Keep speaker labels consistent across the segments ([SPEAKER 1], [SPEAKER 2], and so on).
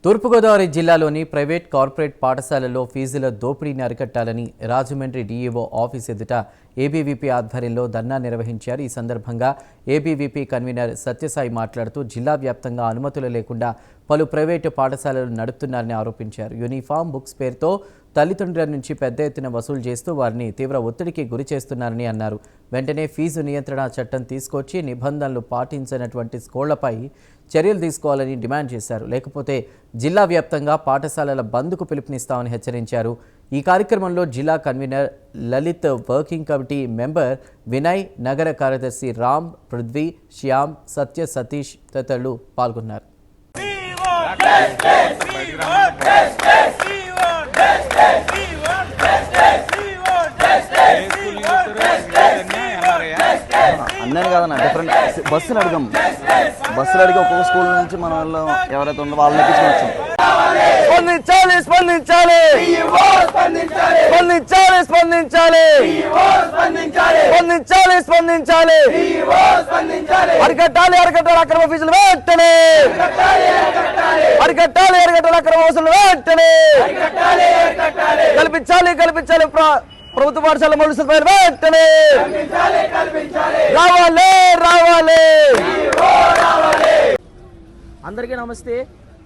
[SPEAKER 1] తూర్పుగోదావరి జిల్లాలోని private corporate పాఠశాలల్లో ఫీజుల దోపిడీని అరికట్టాలని రాజమండ్రి డీఈఓ ఆఫీస్ ఎదుట ఏబీవీపీ ఆధ్వర్యంలో ధర్నా నిర్వహించారు. ఈ సందర్భంగా ఏబీవీపీ కన్వీనర్ సత్యసాయి మాట్లాడుతూ జిల్లా వ్యాప్తంగా అనుమతులు లేకుండా పలు ప్రైవేటు పాఠశాలలు నడుపుతున్నారని ఆరోపించారు. యూనిఫామ్, బుక్స్ పేరుతో తల్లిదండ్రుల నుంచి పెద్ద ఎత్తున వసూలు చేస్తూ వారిని తీవ్ర ఒత్తిడికి గురి చేస్తున్నారని అన్నారు. వెంటనే ఫీజు నియంత్రణ చట్టం తీసుకొచ్చి నిబంధనలు పాటించినటువంటి స్కూళ్లపై చర్యలు తీసుకోవాలని డిమాండ్ చేశారు. లేకపోతే జిల్లా వ్యాప్తంగా పాఠశాలల బంద్కు పిలుపునిస్తామని హెచ్చరించారు. ఈ కార్యక్రమంలో జిల్లా convener Lalit, working committee member Vinay, నగర కార్యదర్శి రామ్, పృథ్వీ, శ్యామ్, సత్య, సతీష్ తదితరులు పాల్గొన్నారు.
[SPEAKER 2] అన్నీ కాదన్న, డిఫరెంట్ బస్సులు అడిగాం. బస్సులు అడిగి ఒక్కొక్క స్కూల్ నుంచి మన వాళ్ళు ఎవరైతే ఉందో వాళ్ళని ఎక్కించుకోవచ్చు. స్పందించాలి స్పందించాలి స్పందించాలి స్పందించాలి స్పందించాలి స్పందించాలి అరికట్టాలి అరికట్టాలి అక్రమ ఫీజులు వెంటనే అరికట్టాలి అరికట్టాలి అక్రమ వసూలు వెంటనే కల్పించాలి కల్పించాలి ప్రభుత్వ పాఠశాల మౌలిక సదుపాయాలు వెంటనే రావాలి రావాలి.
[SPEAKER 3] అందరికీ నమస్తే.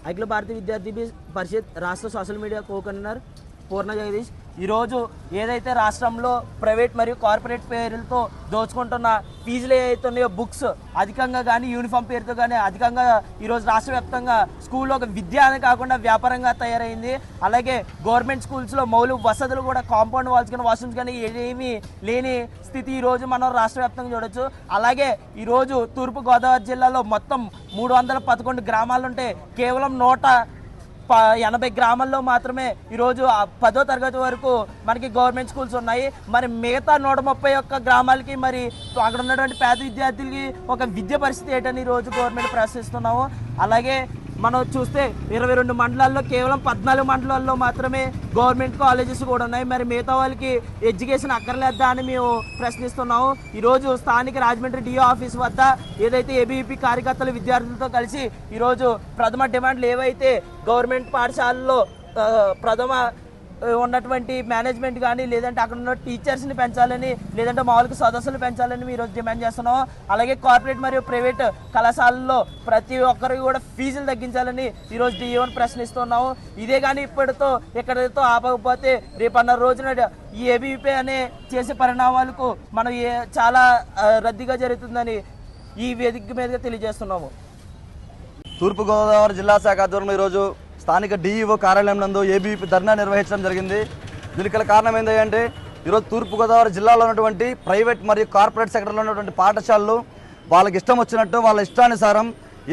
[SPEAKER 3] అఖిల భారతీయ విద్యార్థి పరిషత్ రాష్ట్ర సోషల్ మీడియా కో కన్వీనర్ పూర్ణ జగదీష్. ఈరోజు ఏదైతే రాష్ట్రంలో ప్రైవేట్ మరియు కార్పొరేట్ పేర్లతో దోచుకుంటున్న ఫీజులు ఏవైతే ఉన్నాయో, బుక్స్ అధికంగా కానీ యూనిఫామ్ పేరుతో కానీ అధికంగా ఈరోజు రాష్ట్ర వ్యాప్తంగా స్కూల్లో ఒక విద్య అని కాకుండా వ్యాపారంగా తయారైంది. అలాగే గవర్నమెంట్ స్కూల్స్లో మౌలిక వసతులు కూడా కాంపౌండ్ వాల్స్ కానీ వాష్రూమ్స్ కానీ ఏమీ లేని స్థితి ఈరోజు మనం రాష్ట్ర వ్యాప్తంగా చూడొచ్చు. అలాగే ఈరోజు తూర్పుగోదావరి జిల్లాలో మొత్తం 311 గ్రామాలు ఉంటే కేవలం 180 గ్రామాల్లో మాత్రమే ఈరోజు 10వ తరగతి వరకు మనకి గవర్నమెంట్ స్కూల్స్ ఉన్నాయి. మరి మిగతా 131 గ్రామాలకి మరి అక్కడ ఉన్నటువంటి పేద విద్యార్థులకి ఒక విద్య పరిస్థితి ఏంటని ఈరోజు గవర్నమెంట్ ప్రశ్నిస్తున్నాము. అలాగే మనం చూస్తే 22 మండలాల్లో కేవలం 14 మండలాల్లో మాత్రమే గవర్నమెంట్ కాలేజెస్ కూడా ఉన్నాయి. మరి మిగతా వాళ్ళకి ఎడ్యుకేషన్ అక్కర్లేదా అని మేము ప్రశ్నిస్తున్నాము. ఈరోజు స్థానిక రాజమండ్రి డిఓ ఆఫీస్ వద్ద ఏదైతే ఏబీవీపీ కార్యకర్తలు విద్యార్థులతో కలిసి ఈరోజు ప్రథమ డిమాండ్లు ఏవైతే గవర్నమెంట్ పాఠశాలలో ప్రథమ ఉన్నటువంటి మేనేజ్మెంట్ కానీ లేదంటే అక్కడ ఉన్న టీచర్స్ని పెంచాలని లేదంటే మామూలుగా సదస్సులు పెంచాలని ఈరోజు డిమాండ్ చేస్తున్నాం. అలాగే కార్పొరేట్ మరియు ప్రైవేట్ కళాశాలల్లో ప్రతి ఒక్కరికి కూడా ఫీజులు తగ్గించాలని ఈరోజు డిఓని ప్రశ్నిస్తున్నాము. ఇదే కానీ ఇప్పటితో ఎక్కడితో ఆపకపోతే రేపన్న రోజున ఈ ఏబీవీపీ అనే చేసే పరిణామాలకు మనం చాలా రద్దీగా జరుగుతుందని ఈ వేదిక మీదుగా తెలియజేస్తున్నాము.
[SPEAKER 2] తూర్పుగోదావరి జిల్లా శాఖ ఆధ్వర్యంలో ఈరోజు స్థానిక డీఈఓ కార్యాలయం నందు ఏబీవీపీ ధర్నా నిర్వహించడం జరిగింది. దీనికి కారణం ఏంటంటే ఈరోజు తూర్పుగోదావరి జిల్లాలో ఉన్నటువంటి ప్రైవేట్ మరియు కార్పొరేట్ సెక్టర్లో ఉన్నటువంటి పాఠశాలలు వాళ్ళకి ఇష్టం వచ్చినట్టు వాళ్ళ ఇష్టానుసారం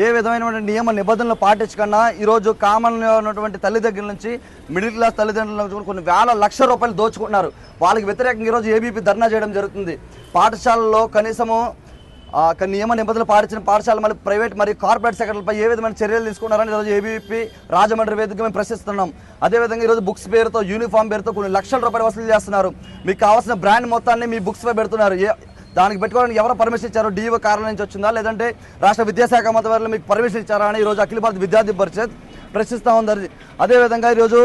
[SPEAKER 2] ఏ విధమైనటువంటి నియమ నిబంధనలు పాటించకుండా ఈరోజు కామన్గా ఉన్నటువంటి తల్లి దగ్గర నుంచి మిడిల్ క్లాస్ తల్లిదండ్రుల నుంచి కొన్ని వేల లక్షల రూపాయలు దోచుకుంటున్నారు. వాళ్ళకి వ్యతిరేకంగా ఈరోజు ఏబీవీపీ ధర్నా చేయడం జరుగుతుంది. పాఠశాలలో కనీసము నియమ నిబంధనలు పాటించిన పాఠశాల మళ్ళీ ప్రైవేట్ మరియు కార్పొరేట్ సెక్టర్లపై ఏ విధమైన చర్యలు తీసుకున్నారని ఈరోజు ఏబీవీపీ రాజమండ్రి వేదిక మేము ప్రశ్నిస్తున్నాం. అదేవిధంగా ఈరోజు బుక్స్ పేరుతో యూనిఫామ్ పేరుతో కొన్ని లక్షల రూపాయలు వసూలు చేస్తున్నారు. మీకు కావాల్సిన బ్రాండ్ మొత్తాన్ని మీ బుక్స్పై పెడుతున్నారు. దానికి పెట్టుకోవడానికి ఎవరు పర్మిషన్ ఇచ్చారో డీఓ కార్యాలయం నుంచి వచ్చిందా లేదంటే రాష్ట్ర విద్యాశాఖ మంత్రి మీకు పర్మిషన్ ఇచ్చారా అని ఈరోజు అఖిల భారత విద్యార్థి పరిషత్ ప్రశ్నిస్తూ ఉంది. అదేవిధంగా ఈరోజు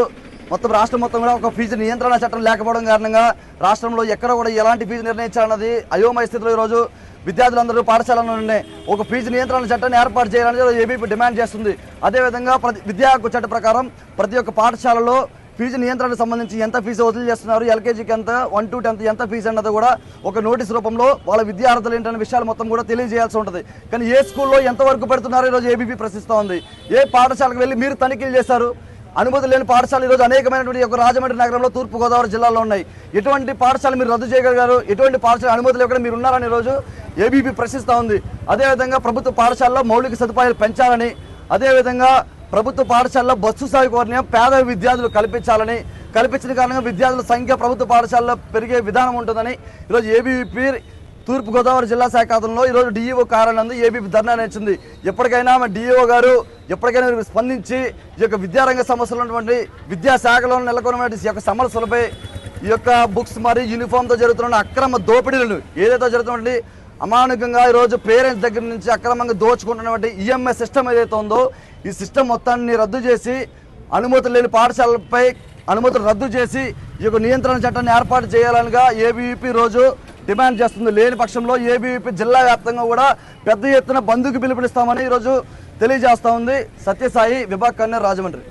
[SPEAKER 2] మొత్తం రాష్ట్రం మొత్తం కూడా ఒక ఫీజు నియంత్రణ చట్టం లేకపోవడం కారణంగా రాష్ట్రంలో ఎక్కడ కూడా ఎలాంటి ఫీజు నిర్ణయించాలన్నది అయోమయ స్థితిలో ఈరోజు విద్యార్థులందరూ పాఠశాలలోనే ఒక ఫీజు నియంత్రణ చట్టాన్ని ఏర్పాటు చేయాలని ఏబీవీపీ డిమాండ్ చేస్తుంది. అదేవిధంగా విద్యా హక్కు చట్ట ప్రకారం ప్రతి ఒక్క పాఠశాలలో ఫీజు నియంత్రణకు సంబంధించి ఎంత ఫీజు వసూలు చేస్తున్నారు, ఎల్కేజీకి ఎంత, 1 to 10 ఎంత ఫీజు అన్నది కూడా ఒక నోటీస్ రూపంలో వాళ్ళ విద్యార్థులు ఏంటనే విషయాలు మొత్తం కూడా తెలియజేయాల్సి ఉంటుంది. కానీ ఏ స్కూల్లో ఎంతవరకు పెడుతున్నారో ఈరోజు ఏబీవీపీ ప్రశ్నిస్తూ ఉంది. ఏ పాఠశాలకు వెళ్ళి మీరు తనిఖీలు చేశారు? అనుమతి లేని పాఠశాల ఈరోజు అనేకమైనటువంటి ఒక రాజమండ్రి నగరంలో తూర్పుగోదావరి జిల్లాలో ఉన్నాయి. ఎటువంటి పాఠశాల మీరు రద్దు చేయగలిగారు? ఎటువంటి పాఠశాల అనుమతులు లేకుండా మీరు ఉన్నారని ఈరోజు ఏబీవీపీ ప్రశ్నిస్తూ ఉంది. అదేవిధంగా ప్రభుత్వ పాఠశాలలో మౌలిక సదుపాయాలు పెంచాలని, అదేవిధంగా ప్రభుత్వ పాఠశాలలో బస్సు సౌకర్యం పేద విద్యార్థులు కల్పించిన కారణంగా విద్యార్థుల సంఖ్య ప్రభుత్వ పాఠశాలలో పెరిగే విధానం ఉంటుందని ఈరోజు ఏబీవీపీ తూర్పుగోదావరి జిల్లా శాఖ ఆధ్వర్యంలో ఈరోజు డీఈఓ కార్యాలయం ఏబీవీపీ ధర్నా నిర్వహించింది. ఎప్పటికైనా డీఈఓ గారు ఎప్పటికైనా స్పందించి ఈ యొక్క విద్యారంగ సమస్యలు ఉన్నటువంటి విద్యాశాఖలో నెలకొన్నటువంటి ఈ యొక్క సమస్యలపై ఈ యొక్క బుక్స్ మరియు యూనిఫామ్తో జరుగుతున్న అక్రమ దోపిడీలను ఏదైతే జరుగుతున్నటువంటి అమానుకంగా ఈరోజు పేరెంట్స్ దగ్గర నుంచి అక్రమంగా దోచుకుంటున్నటువంటి ఈఎంఐ సిస్టమ్ ఏదైతే ఉందో ఈ సిస్టమ్ మొత్తాన్ని రద్దు చేసి అనుమతులు లేని పాఠశాలలపై అనుమతులు రద్దు చేసి ఈ యొక్క నియంత్రణ చట్టాన్ని ఏర్పాటు చేయాలనిగా ఏబీవీపీ రోజు డిమాండ్ చేస్తుంది. లేని పక్షంలో ఏబీవీపీ జిల్లా వ్యాప్తంగా కూడా పెద్ద ఎత్తున బంద్కు పిలుపునిస్తామని ఈరోజు తెలియజేస్తా ఉంది. సత్యసాయి, విభాగ్ కన్యర్, రాజమండ్రి.